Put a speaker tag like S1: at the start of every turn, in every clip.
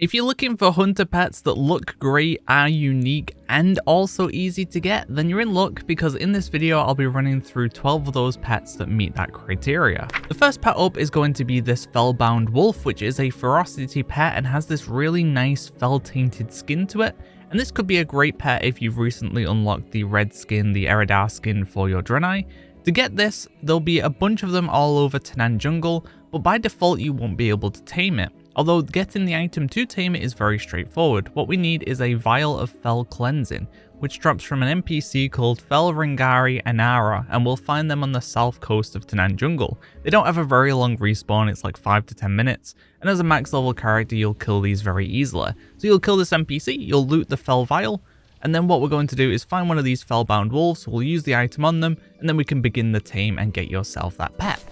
S1: If you're looking for hunter pets that look great, are unique, and also easy to get, then you're in luck because in this video I'll be running through 12 of those pets that meet that criteria. The first pet up is going to be this Felbound Wolf, which is a ferocity pet and has this really nice fel-tainted skin to it. And this could be a great pet if you've recently unlocked the red skin, the Eridar skin for your Draenei. To get this, there'll be a bunch of them all over Tanaan Jungle, but by default you won't be able to tame it. Although getting the item to tame it is very straightforward. What we need is a vial of Fel Cleansing, which drops from an NPC called Felringari Anara, and we'll find them on the south coast of Tanaan Jungle. They don't have a very long respawn, it's like 5 to 10 minutes, and as a max level character you'll kill these very easily. So you'll kill this NPC, you'll loot the Fel Vial, and then what we're going to do is find one of these Felbound Wolves, we'll use the item on them, and then we can begin the tame and get yourself that pet.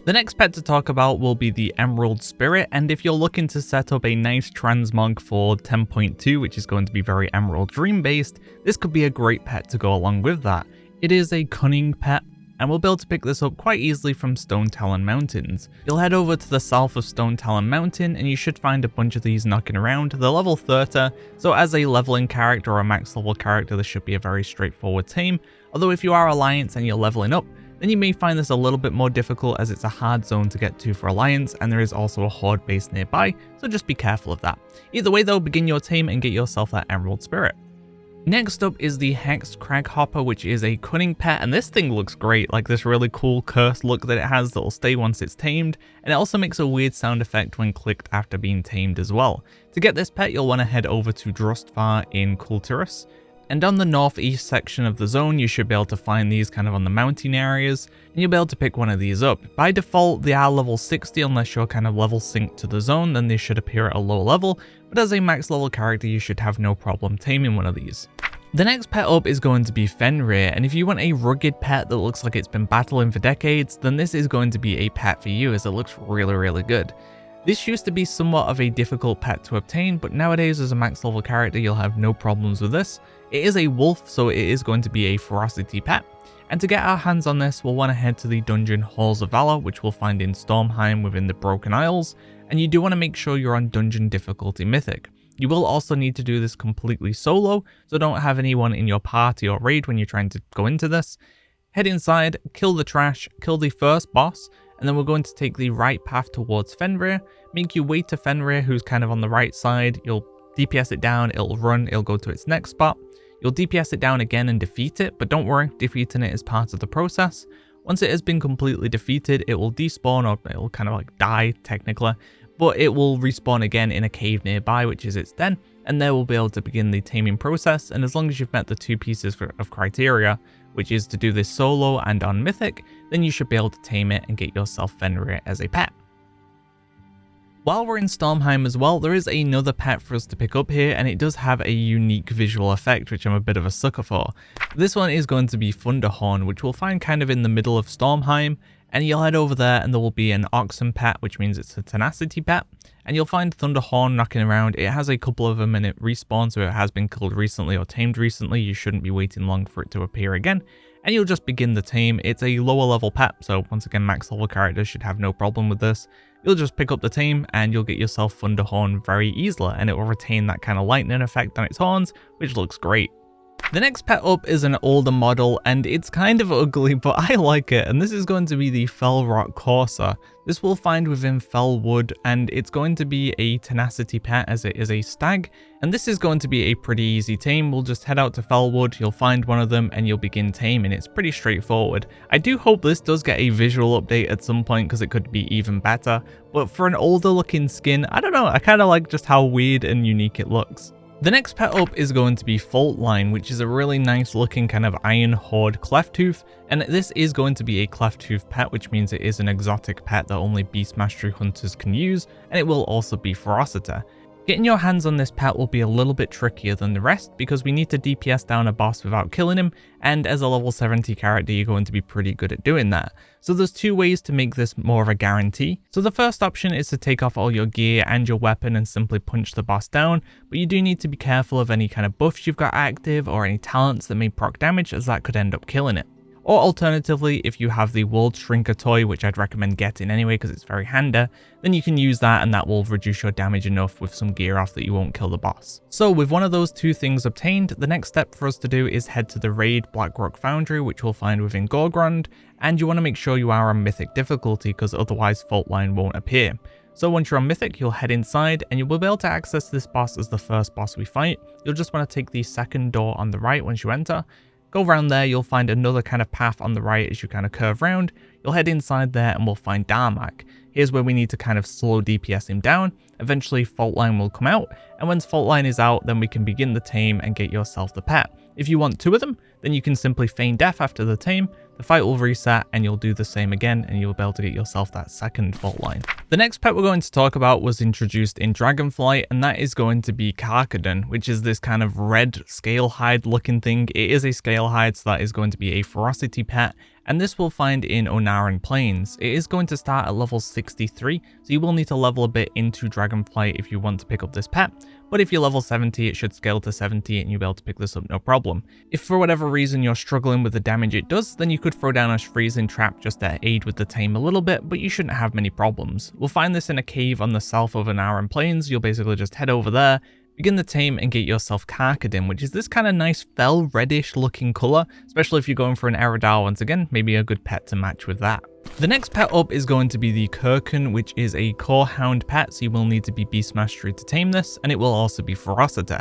S1: The next pet to talk about will be the Emerald Spirit, and if you're looking to set up a nice transmog for 10.2, which is going to be very Emerald Dream based, this could be a great pet to go along with that. It is a cunning pet, and we'll be able to pick this up quite easily from Stone Talon Mountains. You'll head over to the south of Stone Talon Mountain, and you should find a bunch of these knocking around. They're level 30, so as a leveling character or a max level character, this should be a very straightforward tame. Although if you are Alliance and you're leveling up, then you may find this a little bit more difficult as it's a hard zone to get to for Alliance, and there is also a Horde base nearby, so just be careful of that. Either way though, begin your tame and get yourself that Emerald Spirit. Next up is the Hexed Craghopper, which is a cunning pet, and this thing looks great, like this really cool cursed look that it has that will stay once it's tamed, and it also makes a weird sound effect when clicked after being tamed as well. To get this pet, you'll want to head over to Drustvar in Kulturus, and on the northeast section of the zone you should be able to find these kind of on the mountain areas, and you'll be able to pick one of these up. By default they are level 60 unless you're kind of level synced to the zone, then they should appear at a low level, but as a max level character you should have no problem taming one of these. The next pet up is going to be Fenryr, and if you want a rugged pet that looks like it's been battling for decades, then this is going to be a pet for you as it looks really good. This used to be somewhat of a difficult pet to obtain, but nowadays as a max level character you'll have no problems with this. It is a wolf, so it is going to be a ferocity pet, and to get our hands on this we'll want to head to the dungeon Halls of Valor, which we'll find in Stormheim within the Broken Isles, and you do want to make sure you're on dungeon difficulty mythic. You will also need to do this completely solo, so don't have anyone in your party or raid when you're trying to go into this. Head inside, kill the trash, kill the first boss, and then we're going to take the right path towards Fenryr, make your way to Fenryr, who's kind of on the right side. You'll DPS it down, it'll run, it'll go to its next spot. You'll DPS it down again and defeat it, but don't worry, defeating it is part of the process. Once it has been completely defeated, it will despawn, or it'll kind of like die technically, but it will respawn again in a cave nearby, which is its den, and there we'll be able to begin the taming process. And as long as you've met the two pieces of criteria, which is to do this solo and on mythic, then you should be able to tame it and get yourself Fenryr as a pet. While we're in Stormheim as well, there is another pet for us to pick up here, and it does have a unique visual effect, which I'm a bit of a sucker for. This one is going to be Thunderhorn, which we'll find kind of in the middle of Stormheim, and you'll head over there and there will be an Oxen pet, which means it's a tenacity pet, and you'll find Thunderhorn knocking around. It has a couple of them and it respawns, so it has been killed recently or tamed recently. You shouldn't be waiting long for it to appear again, and you'll just begin the tame. It's a lower level pet, so once again max level characters should have no problem with this. You'll just pick up the tame and you'll get yourself Thunderhorn very easily, and it will retain that kind of lightning effect on its horns, which looks great. The next pet up is an older model, and it's kind of ugly, but I like it, and this is going to be the Felrot Courser. This we'll find within Felwood, and it's going to be a tenacity pet as it is a stag, and this is going to be a pretty easy tame. We'll just head out to Felwood, you'll find one of them, and you'll begin taming. It's pretty straightforward. I do hope this does get a visual update at some point, because it could be even better, but for an older looking skin, I don't know, I kind of like just how weird and unique it looks. The next pet up is going to be Faultline, which is a really nice looking kind of Iron Horde Clefttooth, and this is going to be a Clefttooth pet, which means it is an exotic pet that only Beast Mastery hunters can use, and it will also be ferocity. Getting your hands on this pet will be a little bit trickier than the rest because we need to DPS down a boss without killing him, and as a level 70 character you're going to be pretty good at doing that. So there's two ways to make this more of a guarantee. So the first option is to take off all your gear and your weapon and simply punch the boss down, but you do need to be careful of any kind of buffs you've got active or any talents that may proc damage, as that could end up killing it. Or alternatively, if you have the World Shrinker toy, which I'd recommend getting anyway because it's very handy, then you can use that and that will reduce your damage enough with some gear off that you won't kill the boss. So with one of those two things obtained, the next step for us to do is head to the raid Blackrock Foundry, which we'll find within Gargon, and you want to make sure you are on Mythic difficulty because otherwise Faultline won't appear. So once you're on Mythic, you'll head inside and you will be able to access this boss as the first boss we fight. You'll just want to take the second door on the right once you enter. Go around there, you'll find another kind of path on the right as you kind of curve round. You'll head inside there and we'll find Darmak. Here's where we need to kind of slow DPS him down. Eventually Faultline will come out, and once Faultline is out, then we can begin the tame and get yourself the pet. If you want two of them, then you can simply feign death after the tame. The fight will reset and you'll do the same again and you'll be able to get yourself that second Faultline. The next pet we're going to talk about was introduced in Dragonflight, and that is going to be Karkidan, which is this kind of red scale hide looking thing. It is a scale hide, so that is going to be a ferocity pet, and this we'll find in Onaran Plains. It is going to start at level 63, so you will need to level a bit into Dragonflight if you want to pick up this pet. But if you're level 70, it should scale to 70 and you'll be able to pick this up no problem. If for whatever reason you're struggling with the damage it does, then you could throw down a freezing trap just to aid with the tame a little bit, but you shouldn't have many problems. We'll find this in a cave on the south of Onaran Plains. You'll basically just head over there, begin the tame and get yourself Karkidan, which is this kind of nice fell reddish looking colour, especially if you're going for an Eridar once again, maybe a good pet to match with that. The next pet up is going to be the Kurken, which is a core hound pet, so you will need to be Beast Mastery to tame this, and it will also be Ferocity.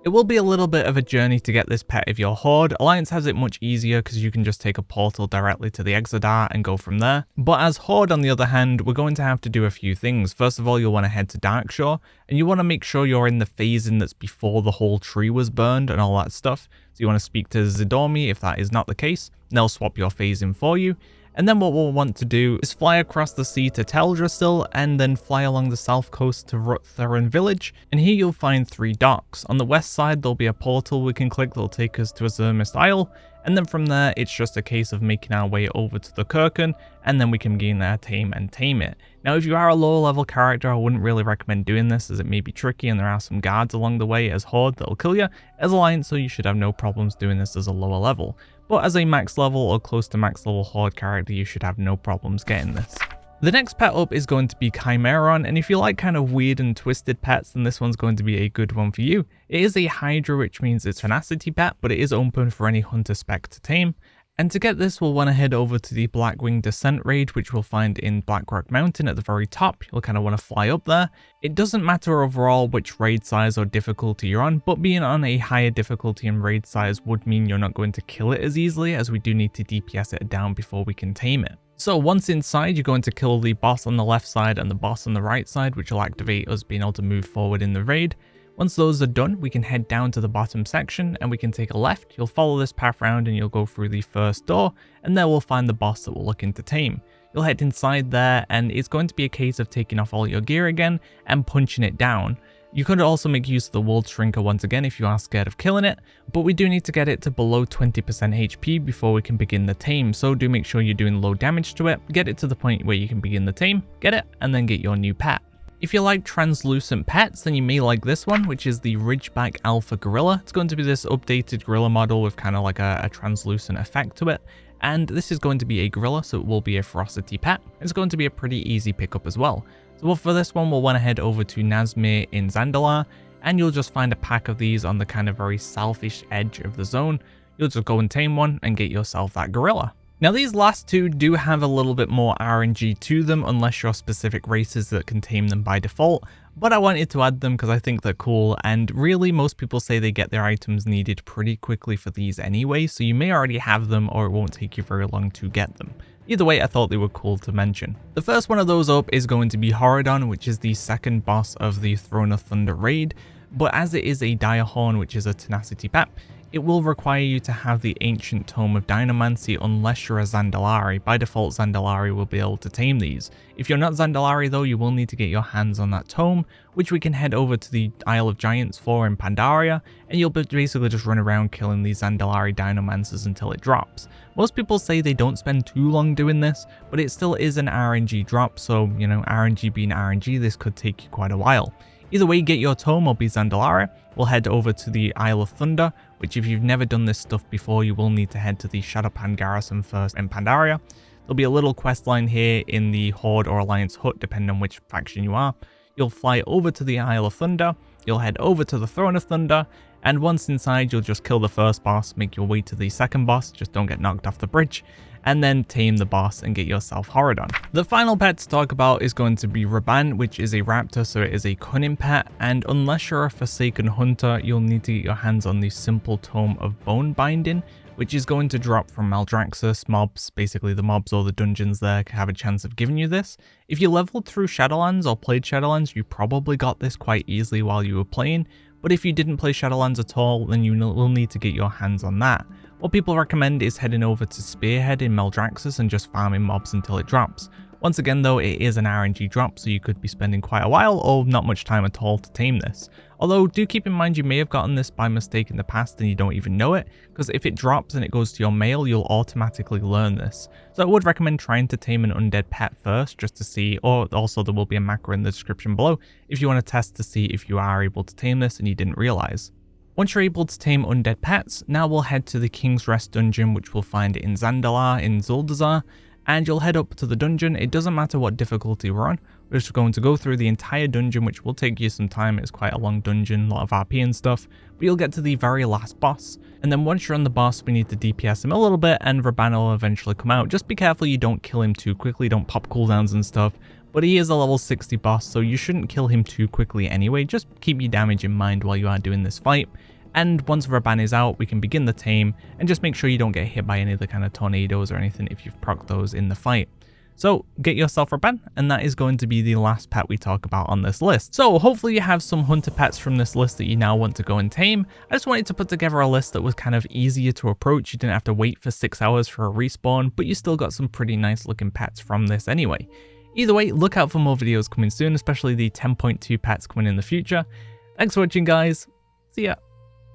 S1: It will be a little bit of a journey to get this pet if you're Horde. Alliance has it much easier because you can just take a portal directly to the Exodar and go from there. But as Horde, on the other hand, we're going to have to do a few things. First of all, you'll want to head to Darkshore, and you want to make sure you're in the phasing that's before the whole tree was burned and all that stuff. So you want to speak to Zidormi if that is not the case, and they'll swap your phasing for you. And then what we'll want to do is fly across the sea to Teldrassil and then fly along the south coast to Ruttheran village, and here you'll find 3 docks. On the west side there'll be a portal we can click that'll take us to Azurmist Isle, and then from there it's just a case of making our way over to the Kurken, and then we can gain our tame and tame it. Now if you are a lower level character, I wouldn't really recommend doing this as it may be tricky and there are some guards along the way as Horde that'll kill you. As Alliance, so you should have no problems doing this as a lower level. But as a max level or close to max level Horde character, you should have no problems getting this. The next pet up is going to be Chimeron, and if you like kind of weird and twisted pets, then this one's going to be a good one for you. It is a Hydra, which means it's tenacity pet, but it is open for any hunter spec to tame. And to get this, we'll want to head over to the Blackwing Descent raid, which we'll find in Blackrock Mountain at the very top. You'll kind of want to fly up there. It doesn't matter overall which raid size or difficulty you're on, but being on a higher difficulty and raid size would mean you're not going to kill it as easily, as we do need to DPS it down before we can tame it. So once inside, you're going to kill the boss on the left side and the boss on the right side, which will activate us being able to move forward in the raid. Once those are done, we can head down to the bottom section and we can take a left. You'll follow this path round and you'll go through the first door, and there we'll find the boss that we're looking to tame. You'll head inside there and it's going to be a case of taking off all your gear again and punching it down. You could also make use of the World Shrinker once again if you are scared of killing it, but we do need to get it to below 20% HP before we can begin the tame, so do make sure you're doing low damage to it, get it to the point where you can begin the tame, get it, and then get your new pet. If you like translucent pets, then you may like this one, which is the Ridgeback Alpha Gorilla. It's going to be this updated gorilla model with kind of like a translucent effect to it. And this is going to be a gorilla, so it will be a ferocity pet. It's going to be a pretty easy pickup as well. So for this one, we'll want to head over to Nazmir in Zandalar, and you'll just find a pack of these on the kind of very southish edge of the zone. You'll just go and tame one and get yourself that gorilla. Now these last two do have a little bit more RNG to them unless you're specific races that can tame them by default, but I wanted to add them because I think they're cool, and really most people say they get their items needed pretty quickly for these anyway, so you may already have them or it won't take you very long to get them. Either way, I thought they were cool to mention. The first one of those up is going to be Horridon, which is the second boss of the Throne of Thunder raid, but as it is a Direhorn, which is a tenacity pet, it will require you to have the Ancient Tome of Dynamancy unless you're a Zandalari. By default, Zandalari will be able to tame these. If you're not Zandalari though, you will need to get your hands on that tome, which we can head over to the Isle of Giants for in Pandaria, and you'll basically just run around killing these Zandalari Dynamancers until it drops. Most people say they don't spend too long doing this, but it still is an RNG drop, so, you know, RNG being RNG, this could take you quite a while. Either way, get your tome or be Zandalara. We'll head over to the Isle of Thunder, which if you've never done this stuff before, you will need to head to the Shadowpan Garrison first in Pandaria. There'll be a little quest line here in the Horde or Alliance hut, depending on which faction you are. You'll fly over to the Isle of Thunder, you'll head over to the Throne of Thunder, and once inside, you'll just kill the first boss, make your way to the second boss, just don't get knocked off the bridge, and then tame the boss and get yourself Horridon. The final pet to talk about is going to be Raban, which is a raptor, so it is a cunning pet, and unless you're a Forsaken Hunter, you'll need to get your hands on the simple tome of Bone Binding, which is going to drop from Maldraxxus mobs. Basically the mobs or the dungeons there have a chance of giving you this. If you leveled through Shadowlands or played Shadowlands, you probably got this quite easily while you were playing, but if you didn't play Shadowlands at all, then you will need to get your hands on that. What people recommend is heading over to Spearhead in Maldraxxus and just farming mobs until it drops. Once again though, it is an RNG drop, so you could be spending quite a while or not much time at all to tame this. Although do keep in mind you may have gotten this by mistake in the past and you don't even know it, because if it drops and it goes to your mail, you'll automatically learn this. So I would recommend trying to tame an undead pet first just to see, or also there will be a macro in the description below if you want to test to see if you are able to tame this and you didn't realize. Once you're able to tame undead pets, now we'll head to the King's Rest dungeon, which we'll find in Zandalar in Zuldazar, and you'll head up to the dungeon. It doesn't matter what difficulty we're on, we're just going to go through the entire dungeon, which will take you some time. It's quite a long dungeon, a lot of RP and stuff, but you'll get to the very last boss, and then once you're on the boss, we need to DPS him a little bit, and Raban will eventually come out. Just be careful you don't kill him too quickly, don't pop cooldowns and stuff, but he is a level 60 boss, so you shouldn't kill him too quickly anyway. Just keep your damage in mind while you are doing this fight. And once Raban is out, we can begin the tame, and just make sure you don't get hit by any of the kind of tornadoes or anything if you've procced those in the fight. So get yourself Raban, and that is going to be the last pet we talk about on this list. So hopefully you have some hunter pets from this list that you now want to go and tame. I just wanted to put together a list that was kind of easier to approach. You didn't have to wait for 6 hours for a respawn, but you still got some pretty nice looking pets from this anyway. Either way, look out for more videos coming soon, especially the 10.2 pets coming in the future. Thanks for watching guys, see ya.